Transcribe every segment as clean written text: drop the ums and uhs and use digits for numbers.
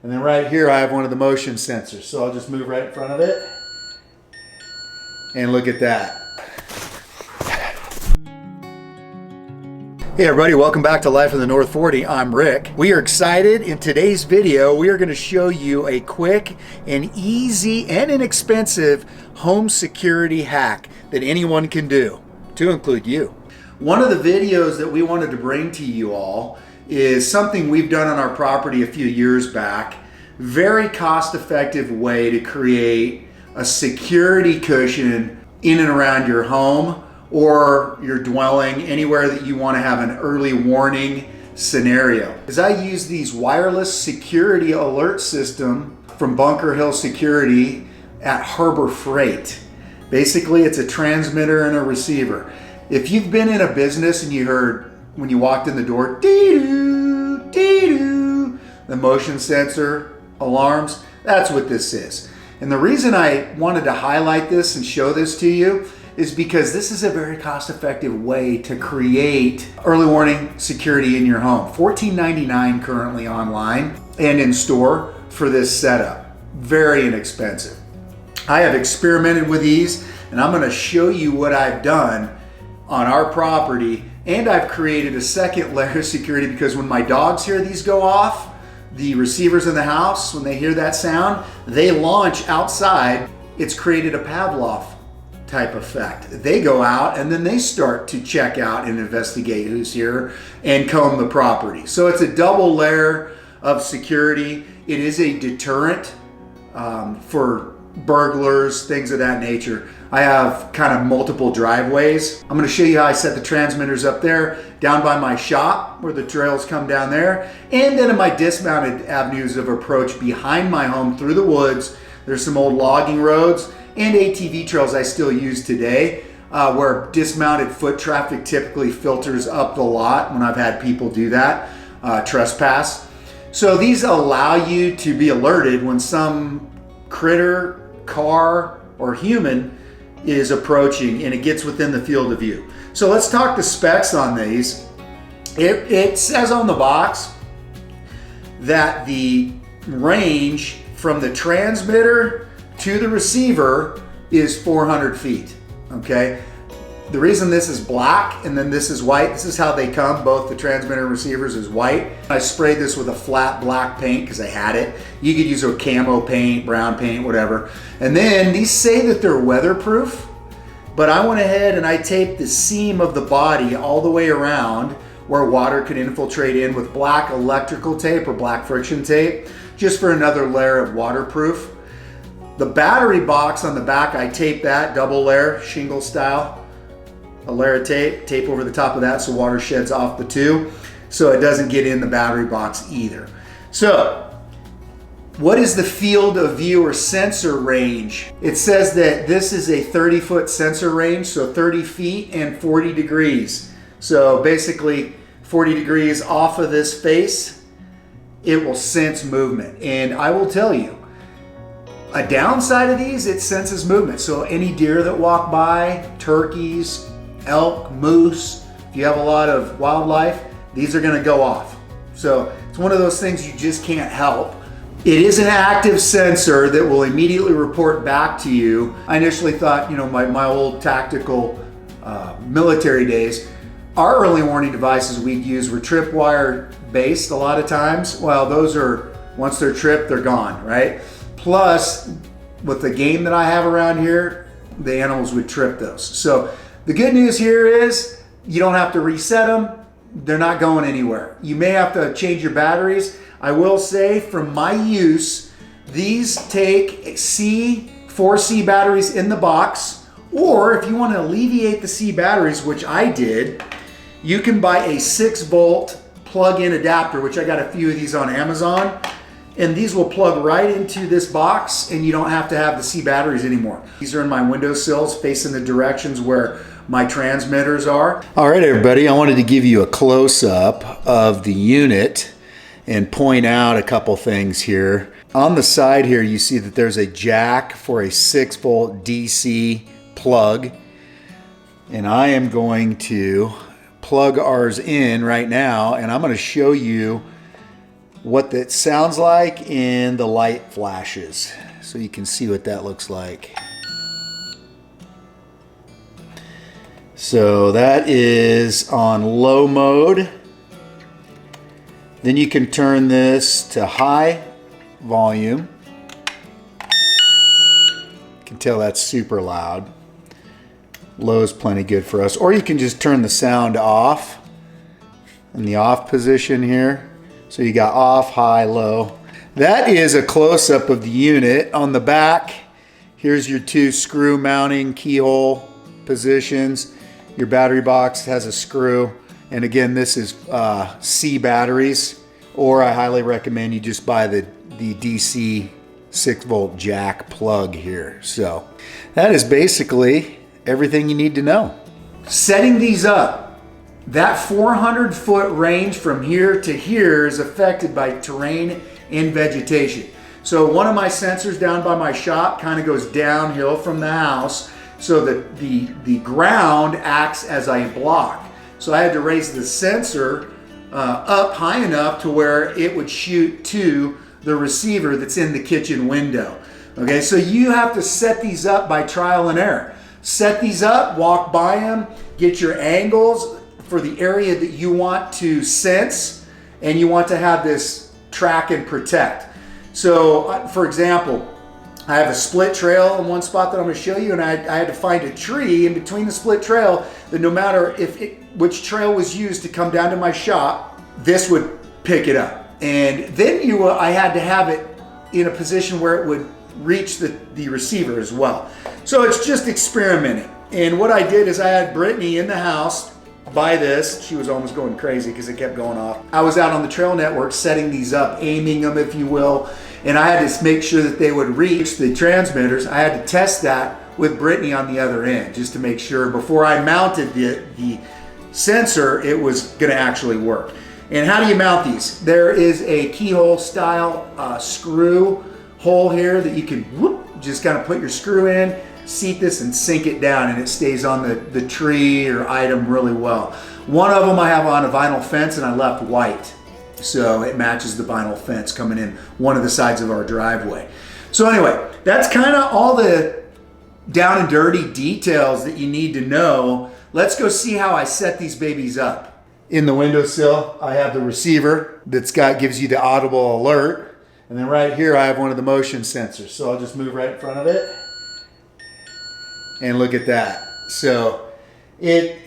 And then right here I have one of the motion sensors. So I'll just move right in front of it. And look at that. Hey everybody, welcome back to Life in the North 40. I'm Rick. We are excited. In today's video, we are going to show you a quick and easy and inexpensive home security hack that anyone can do, to include you. One of the videos that we wanted to bring to you all is something we've done on our property a few years back. Very cost-effective way to create a security cushion in and around your home or your dwelling, anywhere that you want to have an early warning scenario. As I use these wireless security alert system from Bunker Hill Security at Harbor Freight. Basically, it's a transmitter and a receiver. If you've been in a business and you heard when you walked in the door, dee-doo, dee-doo, the motion sensor alarms, that's what this is. And the reason I wanted to highlight this and show this to you is because this is a very cost-effective way to create early warning security in your home. $14.99 currently online and in store for this setup. Very inexpensive. I have experimented with these and I'm gonna show you what I've done on our property, and I've created a second layer of security because when my dogs hear these go off, the receivers in the house, when they hear that sound, they launch outside. It's created a Pavlov type effect. They go out and then they start to check out and investigate who's here and comb the property. So it's a double layer of security. It is a deterrent for burglars, things of that nature. I have kind of multiple driveways. I'm going to show you how I set the transmitters up there, down by my shop where the trails come down there, and then in my dismounted avenues of approach behind my home through the woods. There's some old logging roads and ATV trails I still use today, where dismounted foot traffic typically filters up the lot when I've had people do that, trespass. So these allow you to be alerted when some critter, car, or human is approaching and it gets within the field of view. So let's talk the specs on these. It says on the box that the range from the transmitter to the receiver is 400 feet, okay? The reason this is black and then this is white, this is how they come, both the transmitter and receivers is white. I sprayed this with a flat black paint because I had it. You could use a camo paint, brown paint, whatever. And then these say that they're weatherproof, but I went ahead and I taped the seam of the body all the way around where water could infiltrate in with black electrical tape or black friction tape, just for another layer of waterproof. The battery box on the back, I taped that double layer, shingle style. A layer of tape over the top of that so water sheds off the two, so it doesn't get in the battery box either. So, what is the field of view or sensor range? It says that this is a 30-foot sensor range, so 30 feet and 40 degrees. So basically 40 degrees off of this face, it will sense movement. And I will tell you, a downside of these, it senses movement. So any deer that walk by, turkeys, elk, moose, if you have a lot of wildlife, these are gonna go off. So it's one of those things you just can't help. It is an active sensor that will immediately report back to you. I initially thought, you know, my old tactical military days, our early warning devices we'd use were tripwire based a lot of times. Well, those are, once they're tripped, they're gone, right? Plus, with the game that I have around here, the animals would trip those. So the good news here is you don't have to reset them. They're not going anywhere. You may have to change your batteries. I will say from my use, these take 4C batteries in the box, or if you want to alleviate the C batteries, which I did, you can buy a 6-volt plug-in adapter, which I got a few of these on Amazon. And these will plug right into this box and you don't have to have the C batteries anymore. These are in my windowsills facing the directions where my transmitters are. All right, everybody, I wanted to give you a close-up of the unit and point out a couple things here. On the side here, you see that there's a jack for a 6-volt DC plug. And I am going to plug ours in right now, and I'm going to show you what that sounds like in the light flashes. So you can see what that looks like. So that is on low mode. Then you can turn this to high volume. You can tell that's super loud. Low is plenty good for us. Or you can just turn the sound off in the off position here. So you got off, high, low. That is a close-up of the unit. On the back, here's your two screw mounting keyhole positions. Your battery box has a screw. And again, this is C batteries, or I highly recommend you just buy the DC 6-volt jack plug here. So that is basically everything you need to know. Setting these up, that 400-foot range from here to here is affected by terrain and vegetation. So one of my sensors down by my shop kind of goes downhill from the house, so that the ground acts as a block. So I had to raise the sensor up high enough to where it would shoot to the receiver that's in the kitchen window. Okay, so you have to set these up by trial and error. Set these up, walk by them, get your angles for the area that you want to sense, and you want to have this track and protect. So for example, I have a split trail in one spot that I'm going to show you, and I had to find a tree in between the split trail that no matter which trail was used to come down to my shop, this would pick it up. And then I had to have it in a position where it would reach the receiver as well. So it's just experimenting. And what I did is I had Brittany in the house buy this. She was almost going crazy because it kept going off. I was out on the trail network setting these up, aiming them, if you will, and I had to make sure that they would reach the transmitters. I had to test that with Brittany on the other end just to make sure before I mounted the sensor it was going to actually work. And how do you mount these? There is a keyhole style screw hole here that you can just kind of put your screw in, seat this and sink it down, and it stays on the tree or item really well. One of them I have on a vinyl fence and I left white, so it matches the vinyl fence coming in one of the sides of our driveway. So anyway, that's kind of all the down and dirty details that you need to know. Let's go see how I set these babies up. In the windowsill, I have the receiver gives you the audible alert. And then right here, I have one of the motion sensors. So I'll just move right in front of it. And look at that. So it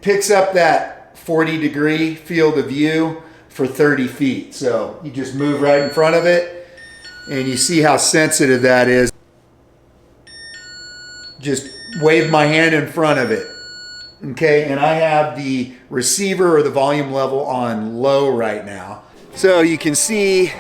picks up that 40-degree field of view for 30 feet. So you just move right in front of it and you see how sensitive that is. Just wave my hand in front of it. Okay, and I have the receiver or the volume level on low right now. So you can see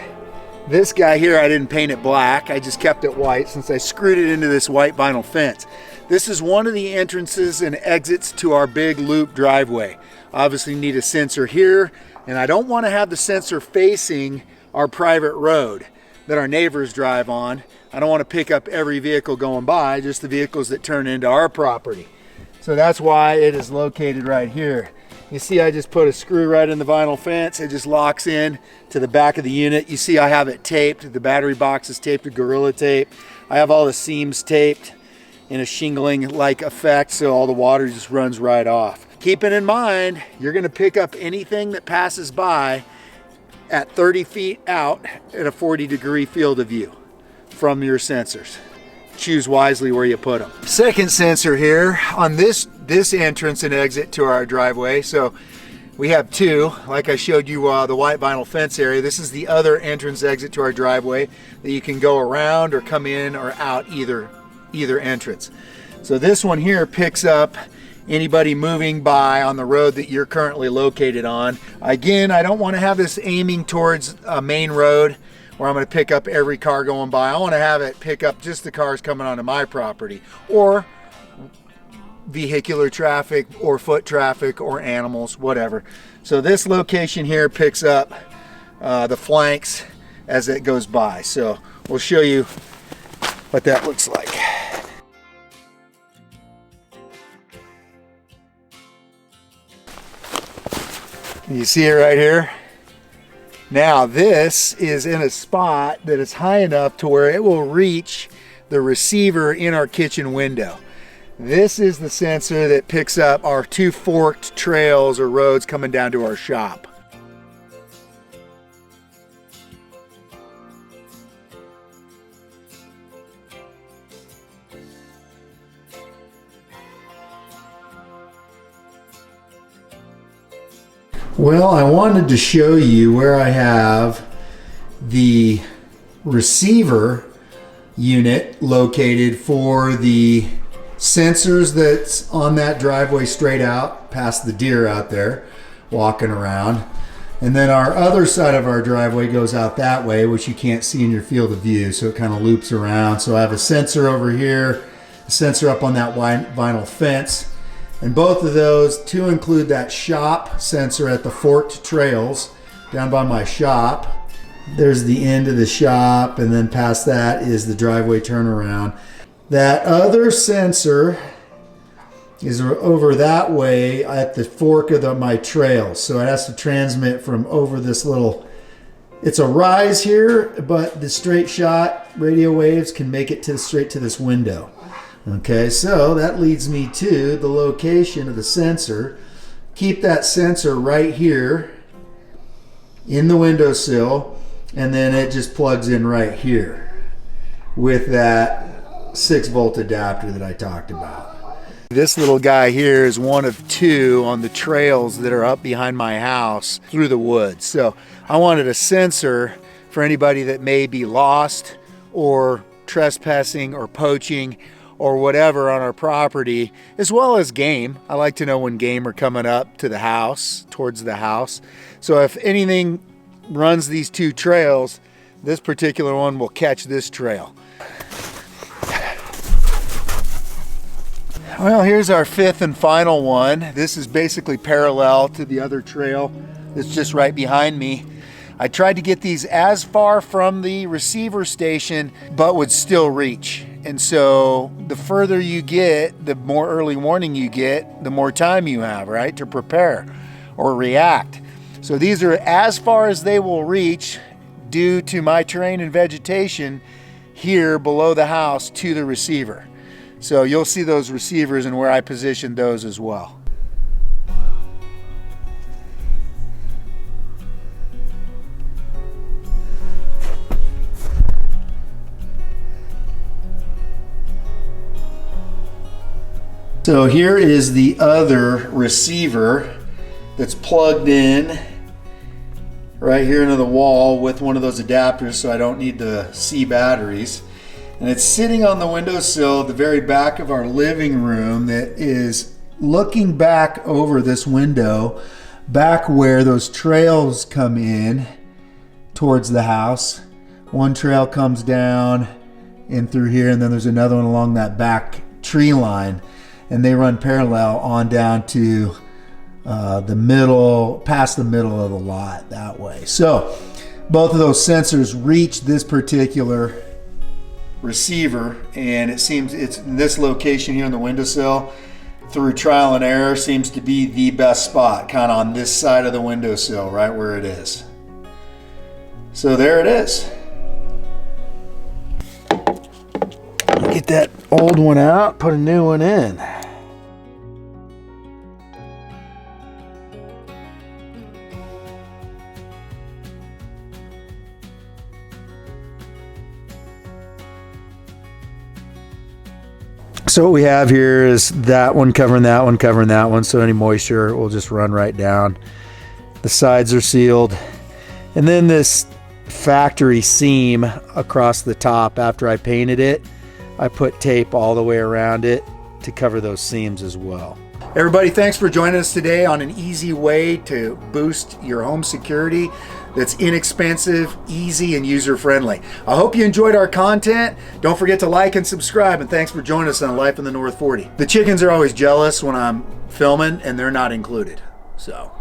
this guy here, I didn't paint it black. I just kept it white since I screwed it into this white vinyl fence. This is one of the entrances and exits to our big loop driveway. Obviously need a sensor here, and I don't want to have the sensor facing our private road that our neighbors drive on. I don't want to pick up every vehicle going by, just the vehicles that turn into our property. So that's why it is located right here. You see I just put a screw right in the vinyl fence. It just locks in to the back of the unit. You see I have it taped. The battery box is taped with Gorilla Tape. I have all the seams taped in a shingling-like effect so all the water just runs right off. Keeping in mind, you're going to pick up anything that passes by at 30 feet out at a 40-degree field of view from your sensors. Choose wisely where you put them. Second sensor here on this entrance and exit to our driveway. So we have two, like I showed you the white vinyl fence area. This is the other entrance exit to our driveway that you can go around or come in or out either entrance. So this one here picks up anybody moving by on the road that you're currently located on. Again, I don't want to have this aiming towards a main road where I'm going to pick up every car going by. I want to have it pick up just the cars coming onto my property, or vehicular traffic, or foot traffic, or animals, whatever. So this location here picks up the flanks as it goes by. So we'll show you what that looks like. You see it right here? Now this is in a spot that is high enough to where it will reach the receiver in our kitchen window. This is the sensor that picks up our two forked trails or roads coming down to our shop. Well, I wanted to show you where I have the receiver unit located for the sensors that's on that driveway straight out past the deer out there walking around. And then our other side of our driveway goes out that way, which you can't see in your field of view, so it kind of loops around. So I have a sensor over here, a sensor up on that vinyl fence. And both of those, to include that shop sensor at the forked trails down by my shop. There's the end of the shop, and then past that is the driveway turnaround. That other sensor is over that way at the fork of my trails. So it has to transmit from over this little, it's a rise here, but the straight shot radio waves can make it straight to this window. Okay, so that leads me to the location of the sensor. Keep that sensor right here in the windowsill, and then it just plugs in right here with that 6-volt adapter that I talked about. This little guy here is one of two on the trails that are up behind my house through the woods. So I wanted a sensor for anybody that may be lost or trespassing or poaching or whatever on our property, as well as game. I like to know when game are coming up to the house, towards the house. So if anything runs these two trails, this particular one will catch this trail. Well, here's our fifth and final one. This is basically parallel to the other trail that's just right behind me. I tried to get these as far from the receiver station, but would still reach. And so the further you get, the more early warning you get, the more time you have, right, to prepare or react. So these are as far as they will reach due to my terrain and vegetation here below the house to the receiver. So you'll see those receivers and where I positioned those as well. So here is the other receiver that's plugged in right here into the wall with one of those adapters, so I don't need the C batteries. And it's sitting on the windowsill at the very back of our living room that is looking back over this window, back where those trails come in towards the house. One trail comes down in through here, and then there's another one along that back tree line. And they run parallel on down to the middle, past the middle of the lot that way. So both of those sensors reach this particular receiver, and it seems it's in this location here in the windowsill. Through trial and error, seems to be the best spot, kind of on this side of the windowsill, right where it is. So there it is. Get that old one out, put a new one in. So what we have here is that one covering that one covering that one, so any moisture will just run right down. The sides are sealed. And then this factory seam across the top, after I painted it, I put tape all the way around it to cover those seams as well. Everybody, thanks for joining us today on an easy way to boost your home security that's inexpensive, easy, and user-friendly. I hope you enjoyed our content. Don't forget to like and subscribe, and thanks for joining us on Life in the North 40. The chickens are always jealous when I'm filming and they're not included. So